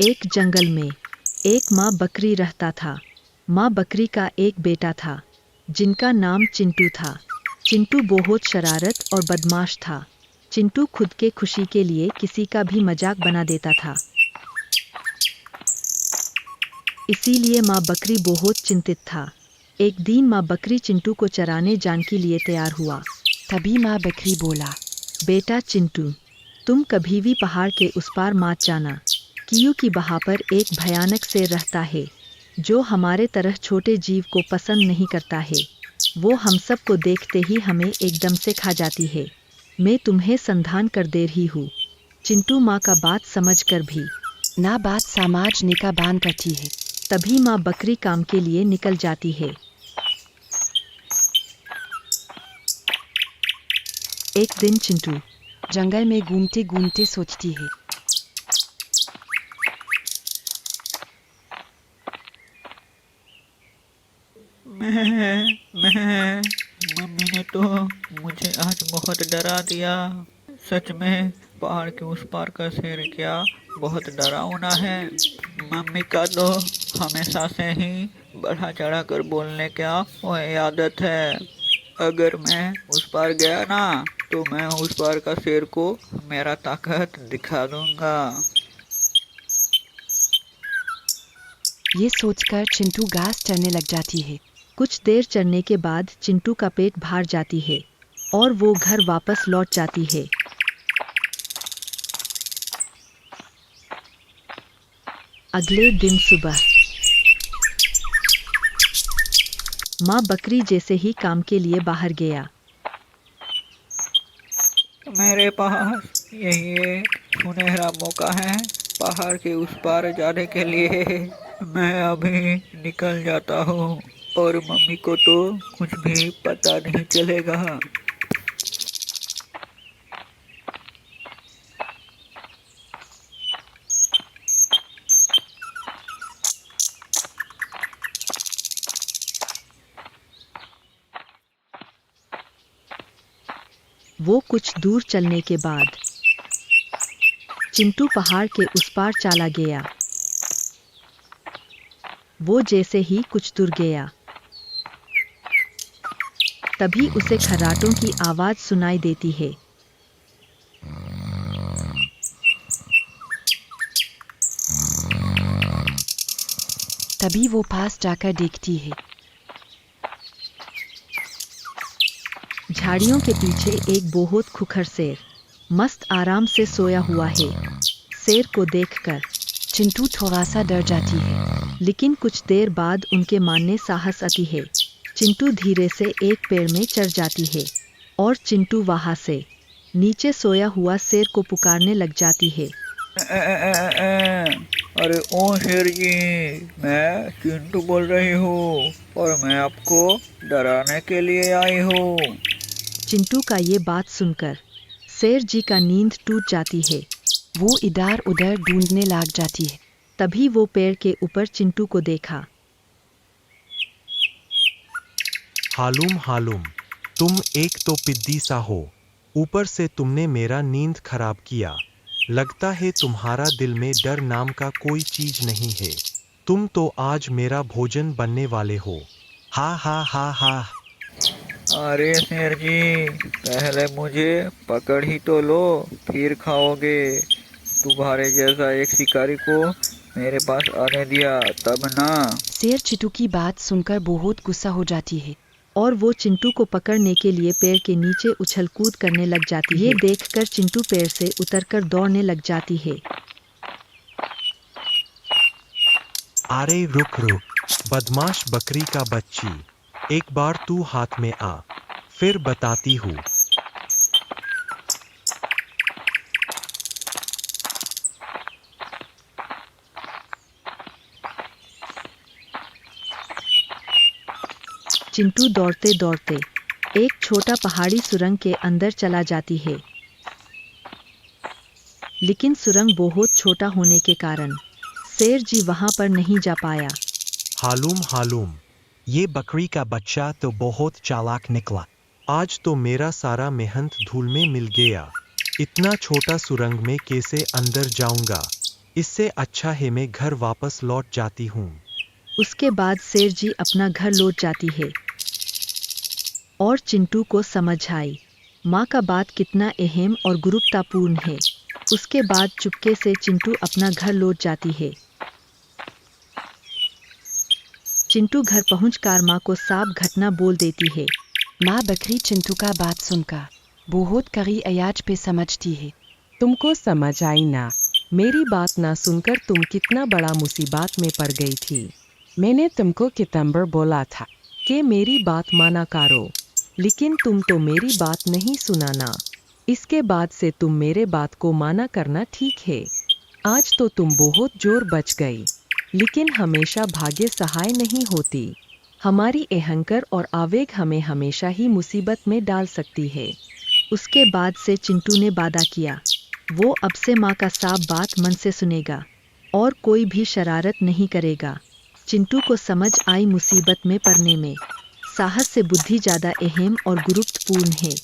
एक जंगल में एक माँ बकरी रहता था। माँ बकरी का एक बेटा था जिनका नाम चिंटू था। चिंटू बहुत शरारत और बदमाश था। चिंटू खुद के खुशी के लिए किसी का भी मजाक बना देता था। इसीलिए माँ बकरी बहुत चिंतित था। एक दिन माँ बकरी चिंटू को चराने जाने के लिए तैयार हुआ। तभी माँ बकरी बोला, बेटा चिंटू, तुम कभी भी पहाड़ के उस पार मत जाना, क्योंकि वहाँ पर एक भयानक शेर रहता है जो हमारे तरह छोटे जीव को पसंद नहीं करता है। वो हम सब को देखते ही हमें एकदम से खा जाती है। मैं तुम्हें सावधान कर दे रही हूँ। चिंटू माँ का बात समझकर भी ना बात समझने का बहाना करती है। तभी माँ बकरी काम के लिए निकल जाती है। एक दिन चिंटू जंगल में घूमते घूमते सोचती है, मैं मम्मी ने तो मुझे आज बहुत डरा दिया। सच में पहाड़ के उस पार का शेर क्या बहुत डरावना है। मम्मी का तो हमेशा से ही बढ़ा चढ़ा कर बोलने का वही आदत है। अगर मैं उस पार गया ना तो मैं उस पार का शेर को मेरा ताकत दिखा दूंगा। ये सोचकर चिंटू घास चरने लग जाती है। कुछ देर चलने के बाद चिंटू का पेट भर जाती है और वो घर वापस लौट जाती है। अगले दिन सुबह माँ बकरी जैसे ही काम के लिए बाहर गया। मेरे पास यही एक सुनहरा मौका है पहाड़ के उस पार जाने के लिए। मैं अभी निकल जाता हूँ और मम्मी को तो कुछ भी पता नहीं चलेगा। वो कुछ दूर चलने के बाद चिंटू पहाड़ के उस पार चला गया। वो जैसे ही कुछ दूर गया तभी उसे खर्राटों की आवाज सुनाई देती है। तभी वो पास जाकर देखती है। झाड़ियों के पीछे एक बहुत खुखर शेर मस्त आराम से सोया हुआ है। शेर को देखकर चिंटू थोड़ा सा डर जाती है। लेकिन कुछ देर बाद उनके मन में साहस आती है। चिंटू धीरे से एक पेड़ में चढ़ जाती है और चिंटू वहां से नीचे सोया हुआ शेर को पुकारने लग जाती है। अरे ओ शेर जी, मैं चिंटू बोल रही हूँ और मैं आपको डराने के लिए आई हूँ। चिंटू का ये बात सुनकर शेर जी का नींद टूट जाती है। वो इधर उधर ढूंढने लग जाती है। तभी वो पेड़ के ऊपर चिंटू को देखा। हालूम हालूम, तुम एक तो पिद्दी सा हो, ऊपर से तुमने मेरा नींद खराब किया। लगता है तुम्हारा दिल में डर नाम का कोई चीज नहीं है। तुम तो आज मेरा भोजन बनने वाले हो। हा हा हा हा। अरे शेर जी, पहले मुझे पकड़ ही तो लो, फिर खाओगे। तुम्हारे जैसा एक शिकारी को मेरे पास आने दिया तब ना। शेर चिंटू की बात सुनकर बहुत गुस्सा हो जाती है। और वो चिंटू को पकड़ने के लिए पेड़ के नीचे उछल कूद करने लग जाती है। ये देखकर चिंटू पेड़ से उतरकर दौड़ने लग जाती है। अरे रुक रुक, बदमाश बकरी का बच्ची, एक बार तू हाथ में आ, फिर बताती हूँ। चिंटू दौड़ते दौड़ते एक छोटा पहाड़ी सुरंग के अंदर चला जाती है। लेकिन सुरंग बहुत छोटा होने के कारण शेर जी वहां पर नहीं जा पाया। हालूम हालूम, ये बकरी का बच्चा तो बहुत चालाक निकला। आज तो मेरा सारा मेहनत धूल में मिल गया। इतना छोटा सुरंग में कैसे अंदर जाऊंगा? इससे अच्छा है मैं घर वापस लौट जाती हूँ। उसके बाद शेर जी अपना घर लौट जाती है और चिंटू को समझ आई माँ का बात कितना अहम और गुरुत्वपूर्ण है। उसके बाद चुपके से चिंटू अपना घर लौट जाती है। चिंटू घर पहुंचकर माँ को साफ घटना बोल देती है। माँ बकरी चिंटू का बात सुनकर बहुत कड़ी आवाज पे समझती है। तुमको समझ आई ना? मेरी बात ना सुनकर तुम कितना बड़ा मुसीबत में पड़ गई थी। मैंने तुमको कितंबर बोला था कि मेरी बात माना करो, लेकिन तुम तो मेरी बात नहीं सुनाना। इसके बाद से तुम मेरे बात को माना करना ठीक है। आज तो तुम बहुत जोर बच गई, लेकिन हमेशा भाग्य सहाय नहीं होती। हमारी अहंकार और आवेग हमें हमेशा ही मुसीबत में डाल सकती है। उसके बाद से चिंटू ने वादा किया वो अब से माँ का साफ बात मन से सुनेगा और कोई भी शरारत नहीं करेगा। चिंटू को समझ आई मुसीबत में पड़ने में साहस से बुद्धि ज़्यादा अहम और गुरुत्वपूर्ण है।